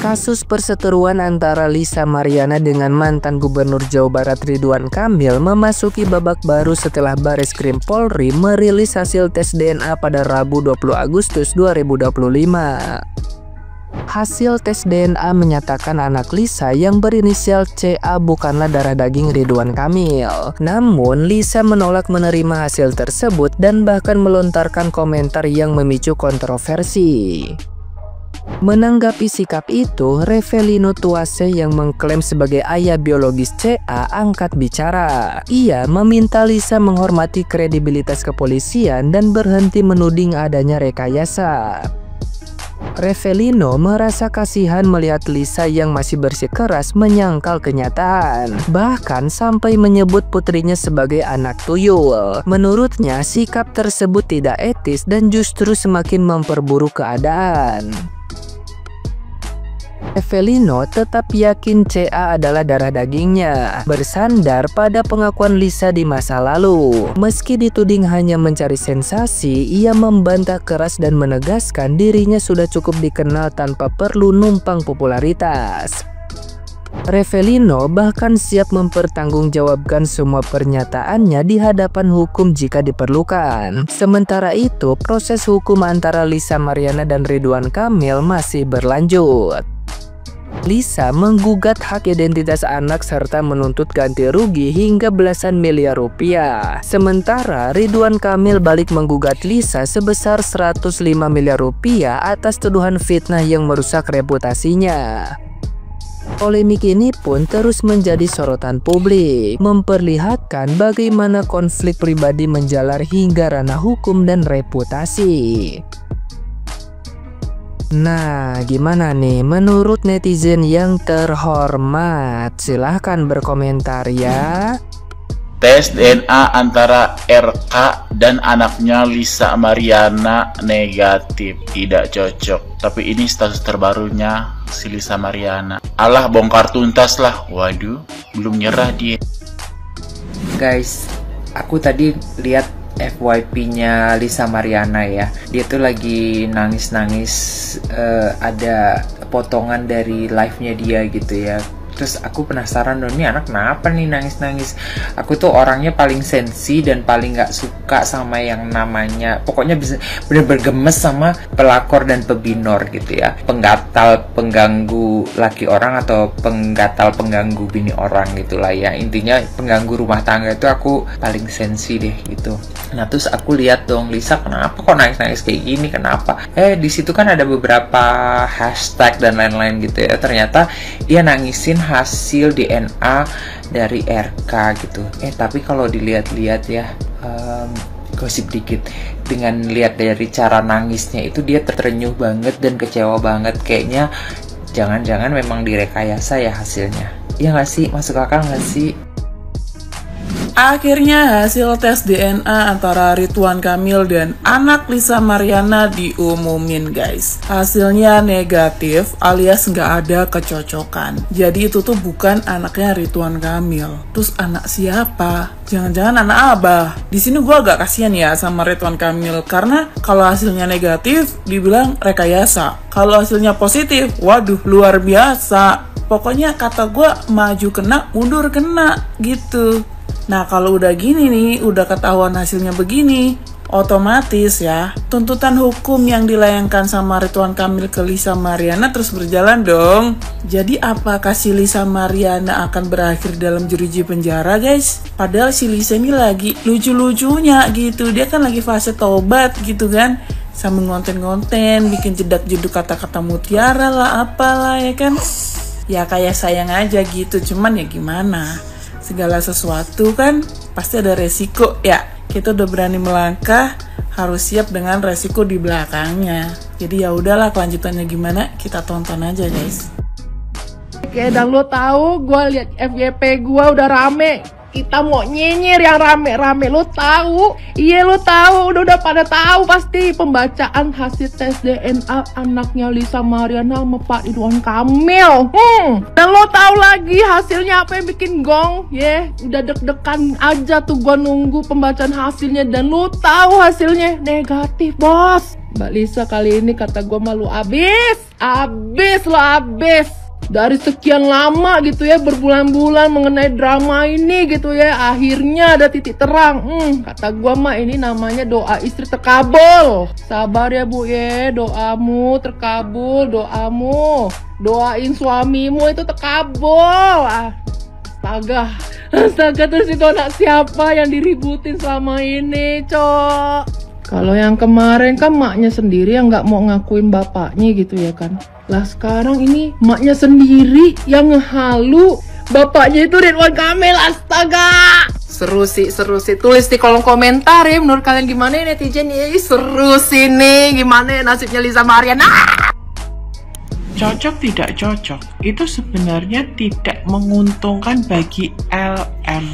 Kasus perseteruan antara Lisa Mariana dengan mantan Gubernur Jawa Barat Ridwan Kamil memasuki babak baru setelah Bareskrim Polri merilis hasil tes DNA pada Rabu 20 Agustus 2025. Hasil tes DNA menyatakan anak Lisa yang berinisial CA bukanlah darah daging Ridwan Kamil. Namun, Lisa menolak menerima hasil tersebut dan bahkan melontarkan komentar yang memicu kontroversi. Menanggapi sikap itu, Revelino Tuase yang mengklaim sebagai ayah biologis CA angkat bicara. Ia meminta Lisa menghormati kredibilitas kepolisian dan berhenti menuding adanya rekayasa. Revelino merasa kasihan melihat Lisa yang masih bersikeras menyangkal kenyataan, bahkan sampai menyebut putrinya sebagai anak tuyul. Menurutnya, sikap tersebut tidak etis dan justru semakin memperburuk keadaan. Revelino tetap yakin CA adalah darah dagingnya, bersandar pada pengakuan Lisa di masa lalu. Meski dituding hanya mencari sensasi, ia membantah keras dan menegaskan dirinya sudah cukup dikenal tanpa perlu numpang popularitas. Revelino bahkan siap mempertanggungjawabkan semua pernyataannya di hadapan hukum jika diperlukan. Sementara itu, proses hukum antara Lisa Mariana dan Ridwan Kamil masih berlanjut. Lisa menggugat hak identitas anak serta menuntut ganti rugi hingga belasan miliar rupiah. Sementara Ridwan Kamil balik menggugat Lisa sebesar 105 miliar rupiah atas tuduhan fitnah yang merusak reputasinya. Polemik ini pun terus menjadi sorotan publik, memperlihatkan bagaimana konflik pribadi menjalar hingga ranah hukum dan reputasi. Nah, gimana nih menurut netizen yang terhormat? Silahkan berkomentar ya. Tes DNA antara RK dan anaknya Lisa Mariana negatif, tidak cocok. Tapi ini status terbarunya si Lisa Mariana. Alah, bongkar tuntas lah. Waduh, belum nyerah dia. Guys, aku tadi lihat FYP-nya Lisa Mariana ya. Dia tuh lagi nangis-nangis, ada potongan dari live-nya dia gitu ya. Terus aku penasaran dong, ini anak kenapa nih nangis-nangis. Aku tuh orangnya paling sensi dan paling gak suka sama yang namanya, pokoknya bisa bener-bener gemes sama pelakor dan pebinor gitu ya. Penggatal, pengganggu laki orang atau penggatal, pengganggu bini orang gitulah ya. Intinya pengganggu rumah tangga itu aku paling sensi deh gitu. Nah terus aku lihat dong, Lisa kenapa kok nangis-nangis kayak gini, kenapa? Di situ kan ada beberapa hashtag dan lain-lain gitu ya. Ternyata dia nangisin hasil DNA dari RK gitu. Tapi kalau dilihat-lihat ya, gosip dikit, dengan lihat dari cara nangisnya itu dia terenyuh banget dan kecewa banget. Kayaknya jangan-jangan memang direkayasa ya hasilnya. Iya nggak sih? Masuk akal nggak sih? Akhirnya hasil tes DNA antara Ridwan Kamil dan anak Lisa Mariana diumumin guys. Hasilnya negatif alias nggak ada kecocokan. Jadi itu tuh bukan anaknya Ridwan Kamil. Terus anak siapa? Jangan-jangan anak Abah. Di sini gue agak kasihan ya sama Ridwan Kamil karena kalau hasilnya negatif dibilang rekayasa. Kalau hasilnya positif, waduh luar biasa. Pokoknya kata gue maju kena, mundur kena gitu. Nah kalau udah gini nih, udah ketahuan hasilnya begini, otomatis ya tuntutan hukum yang dilayangkan sama Ridwan Kamil ke Lisa Mariana terus berjalan dong. Jadi apakah si Lisa Mariana akan berakhir dalam jeruji penjara guys? Padahal si Lisa ini lagi lucu-lucunya gitu, dia kan lagi fase tobat gitu kan, sambil ngonten-ngonten, bikin jedak-jeduk kata-kata mutiara lah apalah ya kan. Ya kayak sayang aja gitu, cuman ya gimana, segala sesuatu kan pasti ada resiko ya. Kita udah berani melangkah, harus siap dengan resiko di belakangnya. Jadi ya udahlah, kelanjutannya gimana kita tonton aja guys. Kayak lo tahu, gue liat FYP gue udah rame. kita mau nyinyir yang rame-rame. Lo tahu? Iya lo tahu, udah pada tahu pasti pembacaan hasil tes DNA anaknya Lisa Mariana sama Pak Ridwan Kamil. Dan lo tahu lagi hasilnya apa yang bikin gong? Udah deg-degan aja tuh gua nunggu pembacaan hasilnya, dan lo tahu hasilnya negatif, bos. Mbak Lisa kali ini kata gua malu abis lo abis. Dari sekian lama gitu ya, berbulan-bulan mengenai drama ini gitu ya, akhirnya ada titik terang. Kata gua mah ini namanya doa istri terkabul. Sabar ya Bu ya, doamu terkabul, doain suamimu itu terkabul. Astaga, terus itu anak siapa yang diributin selama ini, Cok? Kalau yang kemarin kan maknya sendiri yang nggak mau ngakuin bapaknya gitu ya kan. Lah sekarang ini maknya sendiri yang ngehalu bapaknya itu Ridwan Kamil. Astaga. Seru sih. Tulis di kolom komentar ya, menurut kalian gimana ya netizen ya. Seru sih nih, gimana ya nasibnya Lisa Mariana. Cocok tidak cocok itu sebenarnya tidak menguntungkan bagi LM.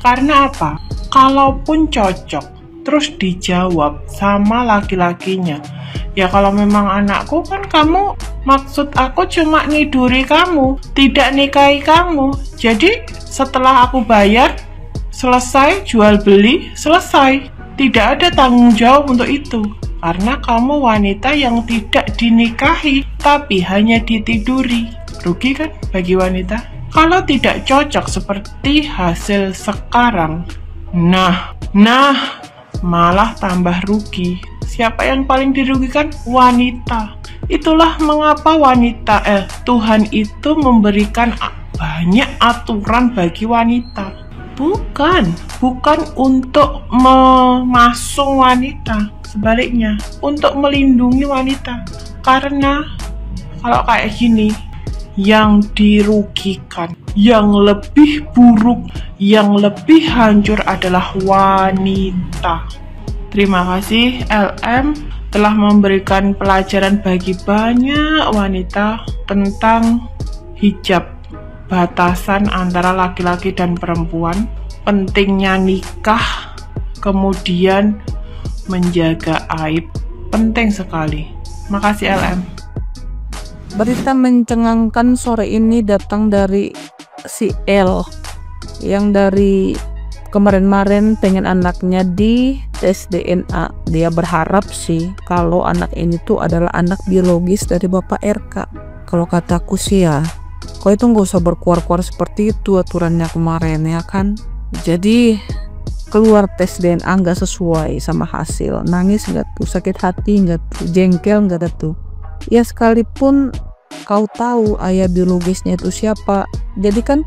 Karena apa? Kalaupun cocok terus dijawab sama laki-lakinya, ya kalau memang anakku kan kamu, maksud aku cuma niduri kamu, tidak nikahi kamu. Jadi setelah aku bayar, selesai, jual beli, selesai. Tidak ada tanggung jawab untuk itu. Karena kamu wanita yang tidak dinikahi, tapi hanya ditiduri. Rugi kan bagi wanita? Kalau tidak cocok seperti hasil sekarang, nah, malah tambah rugi. Siapa yang paling dirugikan? Wanita. Itulah mengapa Tuhan itu memberikan banyak aturan bagi wanita. Bukan untuk memasung wanita, sebaliknya untuk melindungi wanita. Karena kalau kayak gini, yang dirugikan, yang lebih buruk, yang lebih hancur adalah wanita. Terima kasih LM telah memberikan pelajaran bagi banyak wanita tentang hijab, batasan antara laki-laki dan perempuan, pentingnya nikah, kemudian menjaga aib, penting sekali. Makasih LM. Berita mencengangkan sore ini datang dari si L yang dari kemarin-kemarin pengen anaknya di tes DNA. Dia berharap sih kalau anak ini tuh adalah anak biologis dari Bapak RK. Kalau kataku sih ya, kau itu nggak usah berkuar-kuar seperti itu aturannya kemarin ya kan. Jadi keluar tes DNA nggak sesuai sama hasil, nangis nggak tuh, sakit hati nggak tuh, jengkel nggak ada tuh. Ya sekalipun kau tahu ayah biologisnya itu siapa, jadi kan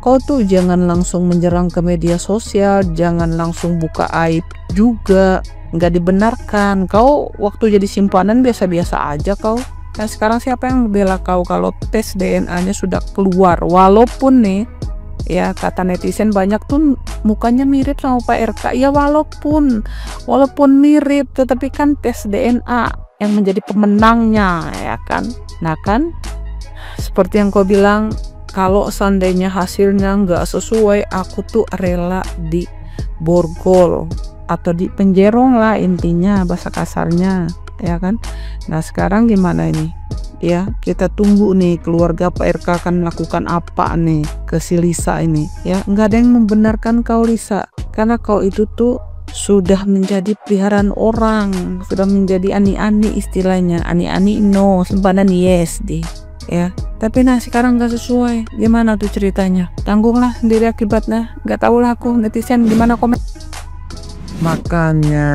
kau tuh jangan langsung menyerang ke media sosial, jangan langsung buka aib juga, nggak dibenarkan. Kau waktu jadi simpanan biasa-biasa aja kau. Nah sekarang siapa yang bela kau kalau tes DNA-nya sudah keluar? Walaupun nih ya kata netizen banyak tuh mukanya mirip sama Pak RK. Ya walaupun mirip, tetapi kan tes DNA yang menjadi pemenangnya ya kan. Nah kan seperti yang kau bilang, kalau seandainya hasilnya nggak sesuai, aku tuh rela di borgol atau di penjerong lah, intinya bahasa kasarnya ya kan. Nah sekarang gimana ini ya, kita tunggu nih keluarga Pak RK akan melakukan apa nih ke si Lisa ini ya. Nggak ada yang membenarkan kau Lisa, karena kau itu tuh sudah menjadi peliharaan orang, sudah menjadi ani-ani istilahnya, ani-ani no, sempadan yes deh ya. Tapi nah sekarang nggak sesuai, gimana tuh ceritanya? Tanggunglah sendiri akibatnya. Nggak tahu lah aku, netizen gimana komen. Makanya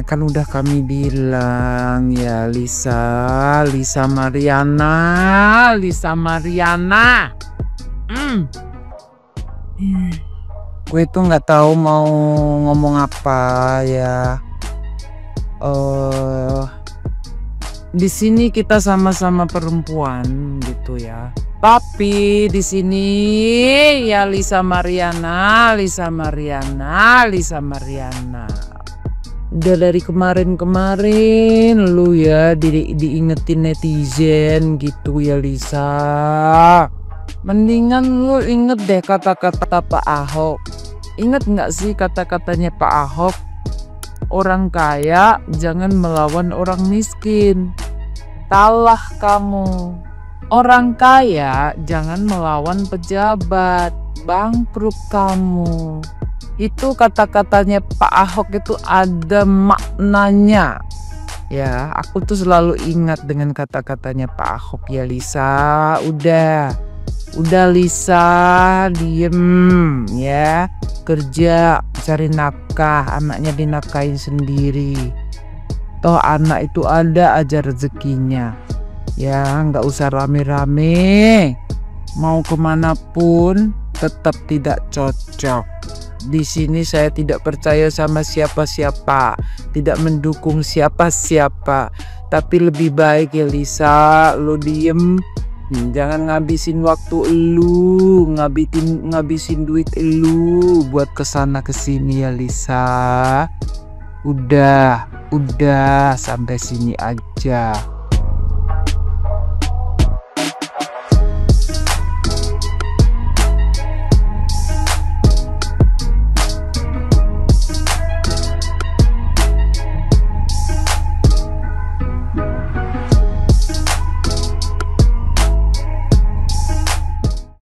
kan udah kami bilang ya, Lisa Mariana. Gue tuh nggak tahu mau ngomong apa ya. Di sini kita sama-sama perempuan gitu ya. Tapi di sini ya Lisa Mariana. Udah dari kemarin lu ya diingetin netizen gitu ya Lisa. Mendingan lu inget deh kata-kata Pak Ahok. Ingat nggak sih kata-katanya Pak Ahok? Orang kaya jangan melawan orang miskin. Salah kamu. Orang kaya jangan melawan pejabat. Bangkrut kamu. Itu kata-katanya Pak Ahok itu ada maknanya. Ya, aku tuh selalu ingat dengan kata-katanya Pak Ahok ya Lisa. Udah Lisa, diem ya. Kerja, cari nafkah, anaknya dinafkahin sendiri. Toh anak itu ada aja rezekinya. Ya, nggak usah rame-rame. Mau kemanapun tetap tidak cocok. Di sini saya tidak percaya sama siapa-siapa, tidak mendukung siapa-siapa. Tapi lebih baik ya Lisa, lo diem. Jangan ngabisin waktu lu, ngabisin duit lu buat kesana kesini ya Lisa. Udah sampai sini aja.